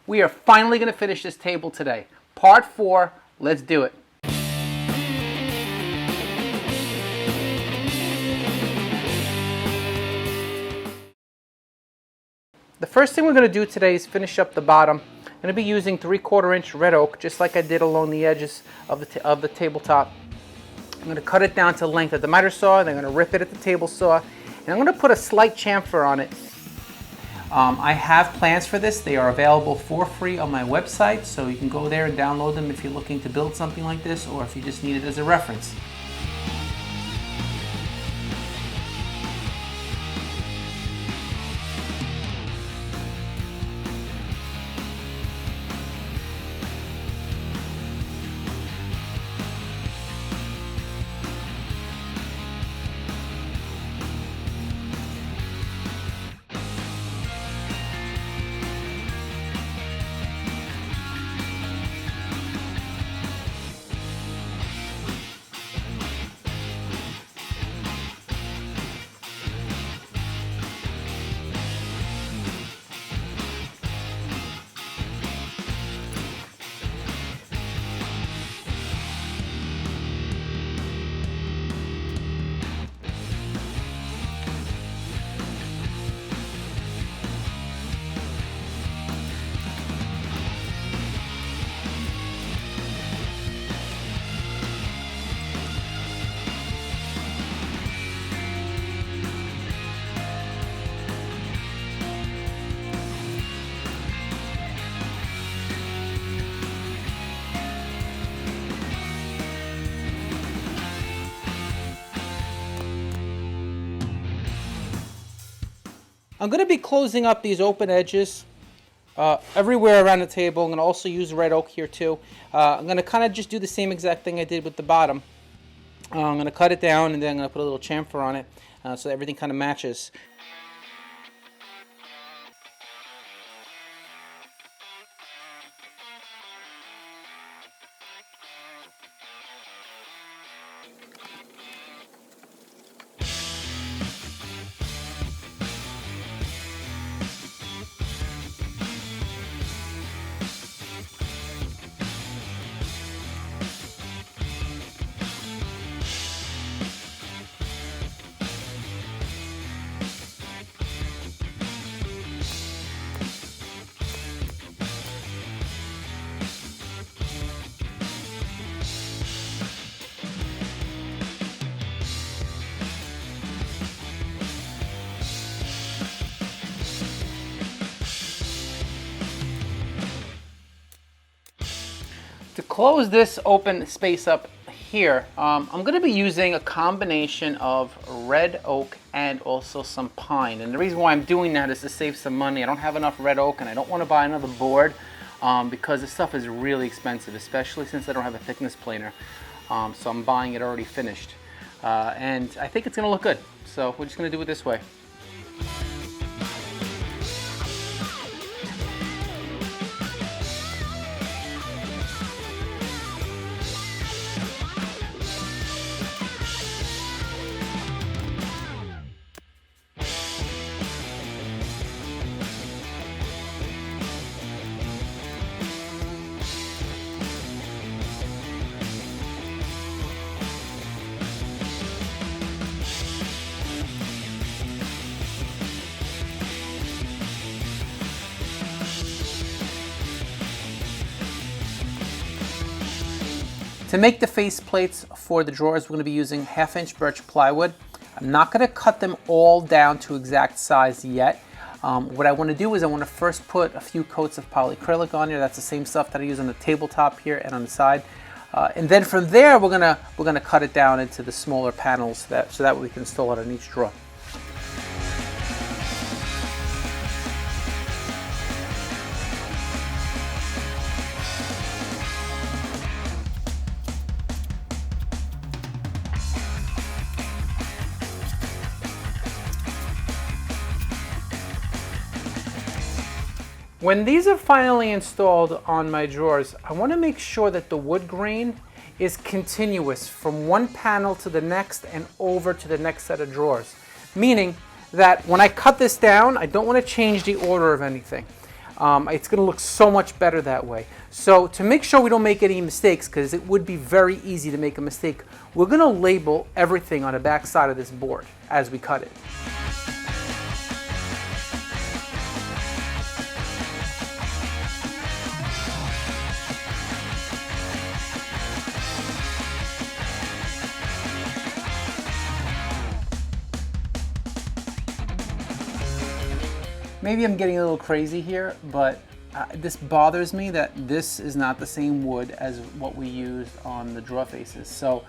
We are finally going to finish this table today. Part 4, let's do it. The first thing we're going to do today is finish up the bottom. I'm going to be using 3/4 inch red oak, just like I did along the edges of the tabletop. I'm going to cut it down to the length of the miter saw, then I'm going to rip it at the table saw, and I'm going to put a slight chamfer on it. I have plans for this. They are available for free on my website, so you can go there and download them if you're looking to build something like this, or if you just need it as a reference. I'm going to be closing up these open edges everywhere around the table. I'm going to also use red oak here too. I'm going to kind of just do the same exact thing I did with the bottom. I'm going to cut it down and then I'm going to put a little chamfer on it so that everything kind of matches. To close this open space up here, I'm going to be using a combination of red oak and also some pine. And the reason why I'm doing that is to save some money. I don't have enough red oak and I don't want to buy another board because this stuff is really expensive, especially since I don't have a thickness planer. So I'm buying it already finished. And I think it's going to look good. So we're just going to do it this way. To make the face plates for the drawers, we're going to be using 1/2 inch birch plywood. I'm not going to cut them all down to exact size yet. What I want to do is I want to first put a few coats of polyacrylic on here. That's the same stuff that I use on the tabletop here and on the side. And then from there, we're gonna cut it down into the smaller panels so that we can install it on each drawer. When these are finally installed on my drawers, I want to make sure that the wood grain is continuous from one panel to the next and over to the next set of drawers. Meaning that when I cut this down, I don't want to change the order of anything. It's going to look so much better that way. So to make sure we don't make any mistakes, because it would be very easy to make a mistake, we're going to label everything on the back side of this board as we cut it. Maybe I'm getting a little crazy here, but this bothers me that this is not the same wood as what we used on the drawer faces. So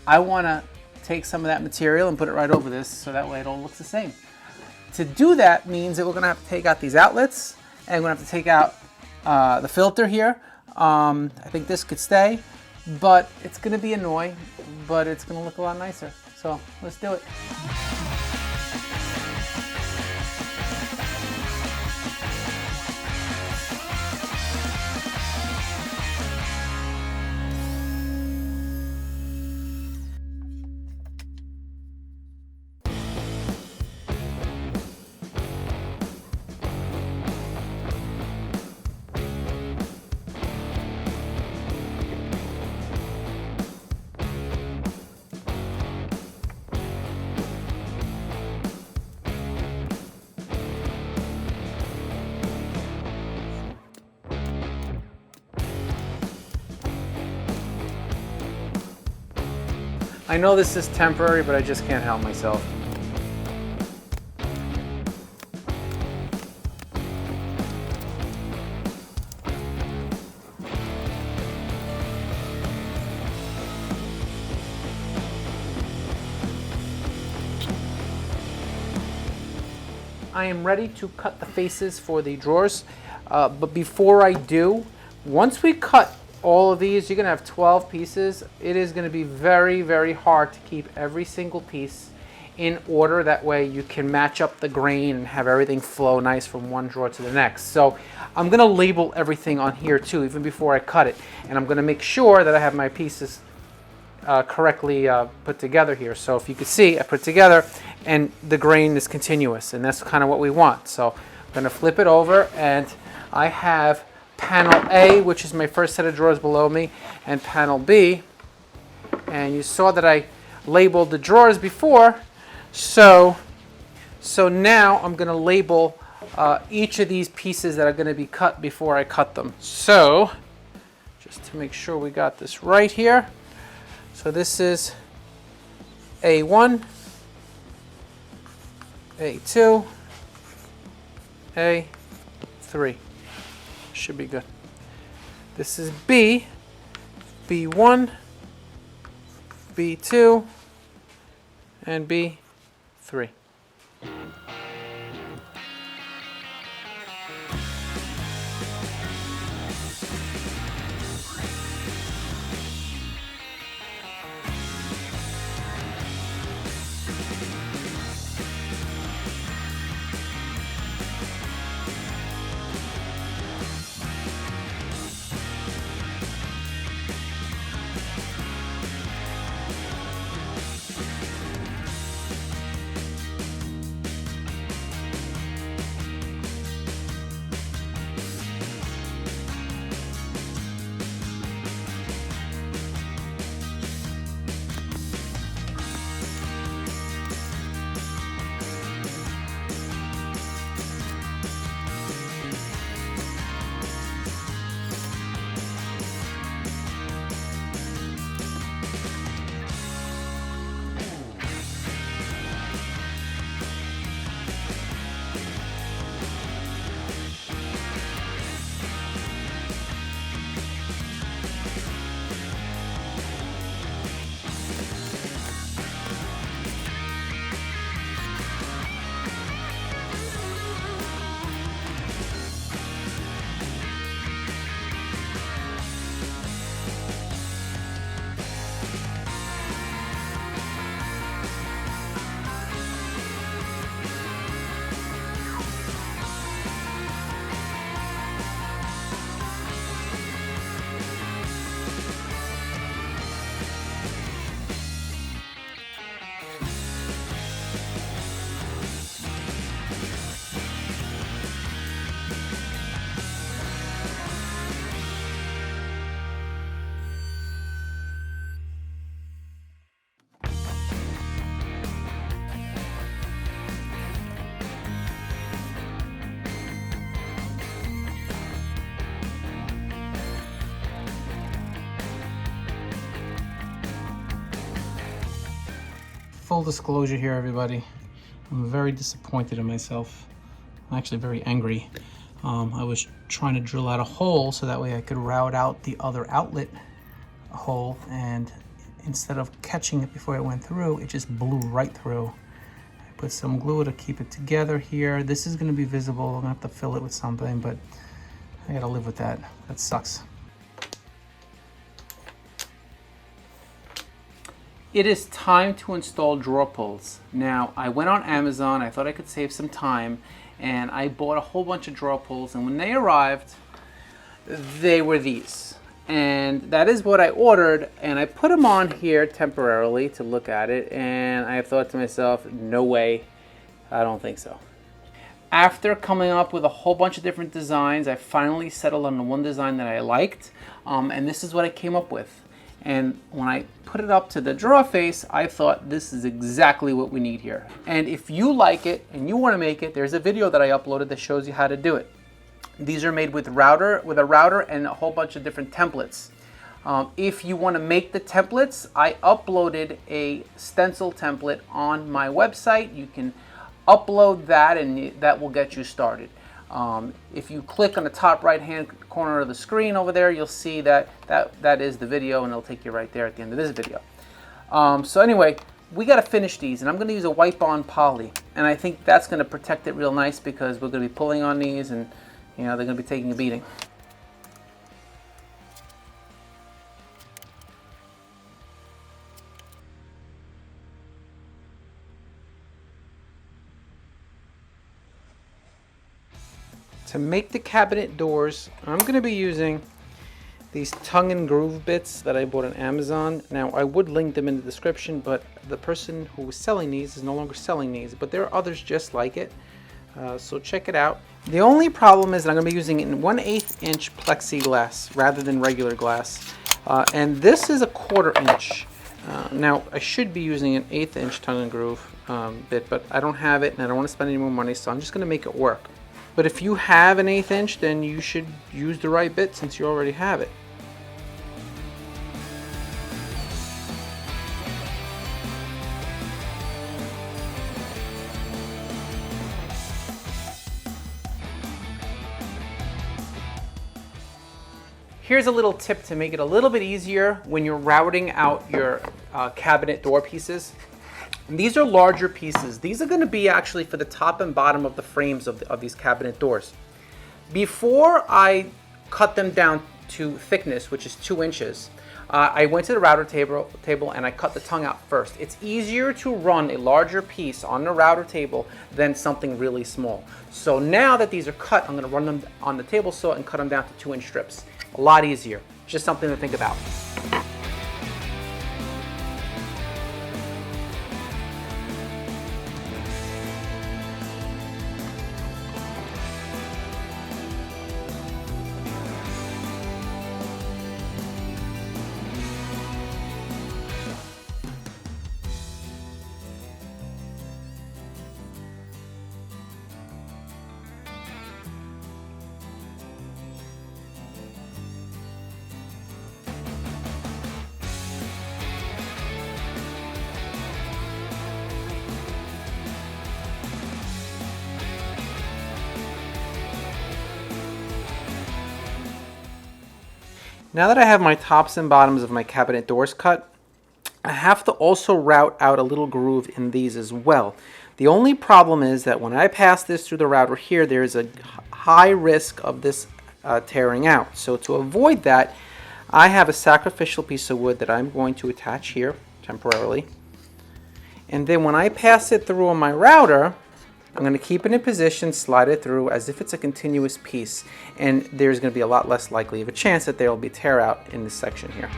I want to take some of that material and put it right over this so that way it all looks the same. To do that means that we're going to have to take out these outlets, and we're going to have to take out the filter here. I think this could stay, but it's going to be annoying, but it's going to look a lot nicer. So let's do it. I know this is temporary, but I just can't help myself. I am ready to cut the faces for the drawers, but before I do, once we cut all of these, you're going to have 12 pieces. It is going to be very, very hard to keep every single piece in order. That way you can match up the grain and have everything flow nice from one drawer to the next. So I'm going to label everything on here too, even before I cut it. And I'm going to make sure that I have my pieces correctly put together here. So if you can see, I put together and the grain is continuous, and that's kind of what we want. So I'm going to flip it over, and I have panel A, which is my first set of drawers below me, and panel B. And you saw that I labeled the drawers before, so now I'm going to label each of these pieces that are going to be cut before I cut them. So just to make sure we got this right here. So this is A1, A2, A3. Should be good. This is B, B1, B2, and B3. Full disclosure here, everybody. I'm very disappointed in myself. I'm actually very angry. I was trying to drill out a hole so that way I could route out the other outlet hole, and instead of catching it before it went through, it just blew right through. I put some glue to keep it together here. This is going to be visible. I'm going to have to fill it with something, but I got to live with that. That sucks. It is time to install drawer pulls. Now, I went on Amazon, I thought I could save some time, and I bought a whole bunch of drawer pulls, and when they arrived, they were these. And that is what I ordered, and I put them on here temporarily to look at it, and I thought to myself, no way, I don't think so. After coming up with a whole bunch of different designs, I finally settled on the one design that I liked, and this is what I came up with. And when I put it up to the drawer face, I thought this is exactly what we need here. And if you like it and you want to make it, there's a video that I uploaded that shows you how to do it. These are made with a router and a whole bunch of different templates. If you want to make the templates, I uploaded a stencil template on my website. You can upload that and that will get you started. If you click on the top right hand corner of the screen over there, you'll see that is the video, and it'll take you right there at the end of this video. So anyway, we got to finish these, and I'm going to use a wipe on poly, and I think that's going to protect it real nice because we're going to be pulling on these, and you know they're going to be taking a beating. To make the cabinet doors, I'm going to be using these tongue and groove bits that I bought on Amazon. Now, I would link them in the description, but the person who was selling these is no longer selling these, but there are others just like it. So check it out. The only problem is that I'm going to be using it in 1/8 inch plexiglass rather than regular glass. And this is a 1/4 inch. Now, I should be using an 1/8 inch tongue and groove bit, but I don't have it and I don't want to spend any more money, so I'm just going to make it work. But if you have an 1/8 inch, then you should use the right bit since you already have it. Here's a little tip to make it a little bit easier when you're routing out your cabinet door pieces. And these are larger pieces. These are going to be actually for the top and bottom of the frames of these cabinet doors. Before I cut them down to thickness, which is 2 inches, I went to the router table and I cut the tongue out first. It's easier to run a larger piece on the router table than something really small. So now that these are cut, I'm going to run them on the table saw and cut them down to 2-inch strips. A lot easier. Just something to think about. Now that I have my tops and bottoms of my cabinet doors cut, I have to also route out a little groove in these as well. The only problem is that when I pass this through the router here, there's a high risk of this tearing out. So to avoid that, I have a sacrificial piece of wood that I'm going to attach here temporarily. And then when I pass it through on my router, I'm going to keep it in position, slide it through as if it's a continuous piece, and there's going to be a lot less likely of a chance that there will be tear out in this section here.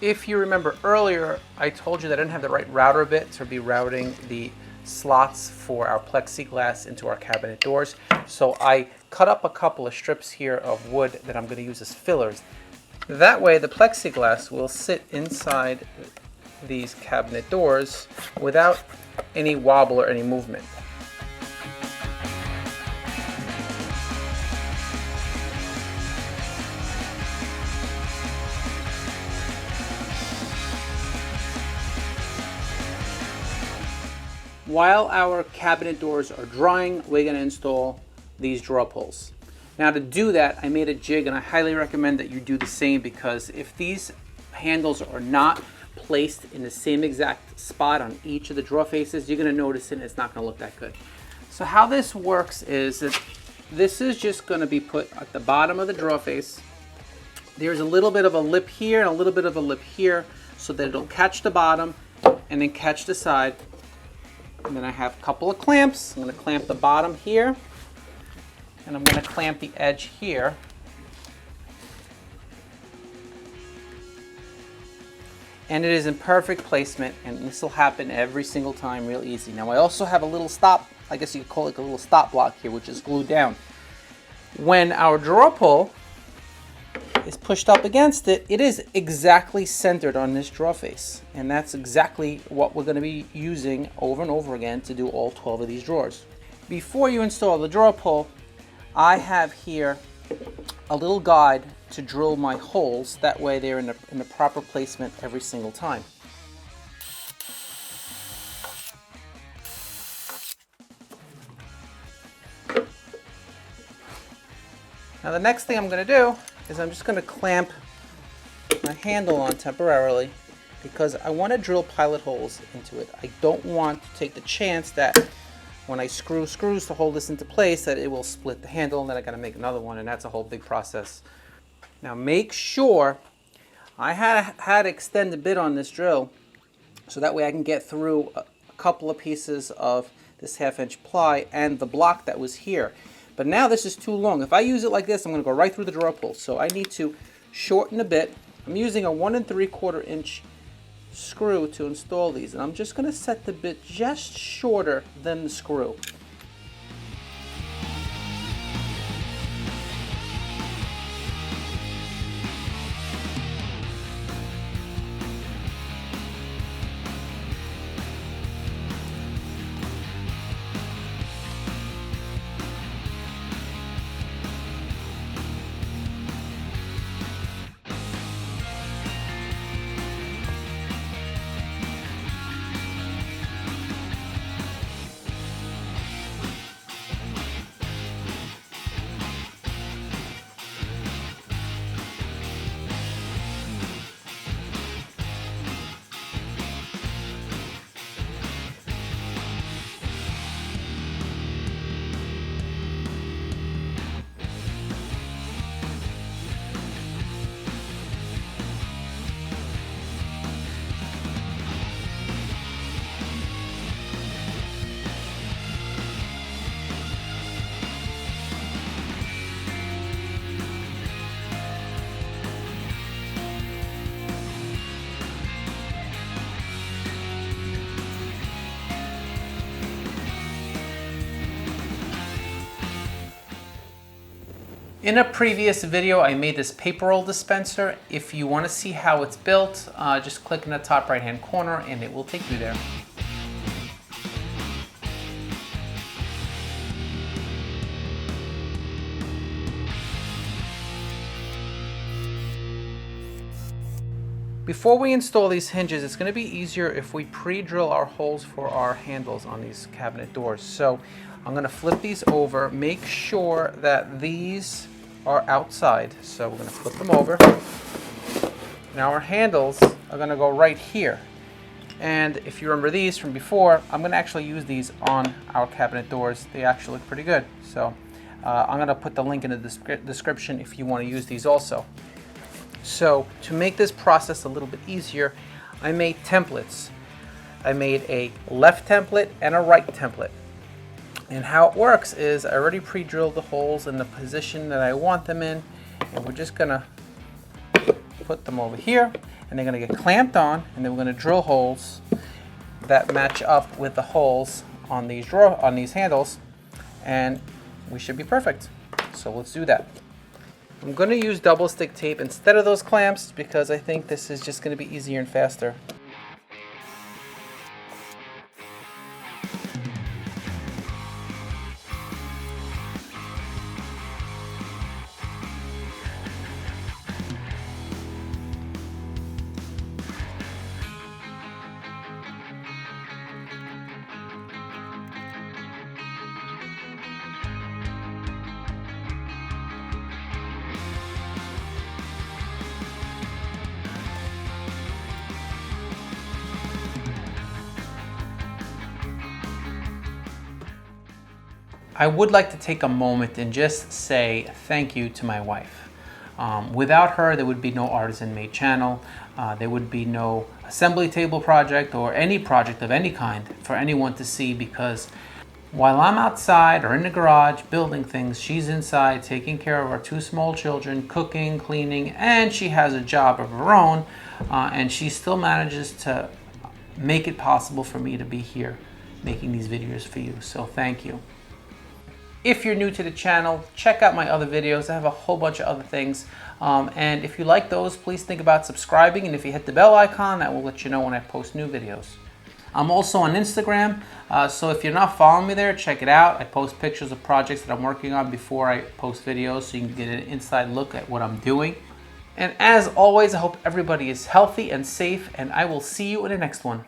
if you remember earlier, I told you that I didn't have the right router bit to be routing the slots for our plexiglass into our cabinet doors. So I cut up a couple of strips here of wood that I'm going to use as fillers. That way the plexiglass will sit inside these cabinet doors without any wobble or any movement. While our cabinet doors are drying, we're going to install these draw pulls. Now to do that, I made a jig, and I highly recommend that you do the same, because if these handles are not placed in the same exact spot on each of the drawer faces, you're going to notice it and it's not going to look that good. So how this works is that this is just going to be put at the bottom of the drawer face. There's a little bit of a lip here and a little bit of a lip here so that it'll catch the bottom and then catch the side. And then I have a couple of clamps. I'm going to clamp the bottom here, and I'm going to clamp the edge here. And it is in perfect placement, and this will happen every single time real easy. Now I also have a little stop, I guess you could call it a little stop block here, which is glued down. When our drawer pull is pushed up against it, it is exactly centered on this drawer face. And that's exactly what we're going to be using over and over again to do all 12 of these drawers. Before you install the drawer pull, I have here a little guide to drill my holes. That way they're in the proper placement every single time. Now the next thing I'm going to do is I'm just going to clamp my handle on temporarily, because I want to drill pilot holes into it. I don't want to take the chance that when I screw screws to hold this into place that it will split the handle, and then I got to make another one, and that's a whole big process. Now make sure I had to extend a bit on this drill so that way I can get through a couple of pieces of this 1/2-inch ply and the block that was here. But now this is too long. If I use it like this, I'm going to go right through the drawer pull. So I need to shorten a bit. I'm using a 1 3/4 inch screw to install these, and I'm just going to set the bit just shorter than the screw. In a previous video, I made this paper roll dispenser. If you want to see how it's built, just click in the top right-hand corner and it will take you there. Before we install these hinges, it's going to be easier if we pre-drill our holes for our handles on these cabinet doors. So I'm going to flip these over, make sure that these are outside. So we're going to flip them over. Now our handles are going to go right here. And if you remember these from before, I'm going to actually use these on our cabinet doors. They actually look pretty good. So I'm going to put the link in the description if you want to use these also. So to make this process a little bit easier, I made templates. I made a left template and a right template. And how it works is I already pre-drilled the holes in the position that I want them in, and we're just gonna put them over here, and they're gonna get clamped on, and then we're gonna drill holes that match up with the holes on these handles, and we should be perfect. So let's do that. I'm gonna use double stick tape instead of those clamps because I think this is just gonna be easier and faster. I would like to take a moment and just say thank you to my wife. Without her, there would be no Artisan Made channel. There would be no assembly table project or any project of any kind for anyone to see, because while I'm outside or in the garage building things, she's inside taking care of our 2 small children, cooking, cleaning, and she has a job of her own, and she still manages to make it possible for me to be here making these videos for you. So thank you. If you're new to the channel, check out my other videos. I have a whole bunch of other things. And if you like those, please think about subscribing. And if you hit the bell icon, that will let you know when I post new videos. I'm also on Instagram, so if you're not following me there, check it out. I post pictures of projects that I'm working on before I post videos, so you can get an inside look at what I'm doing. And as always, I hope everybody is healthy and safe, and I will see you in the next one.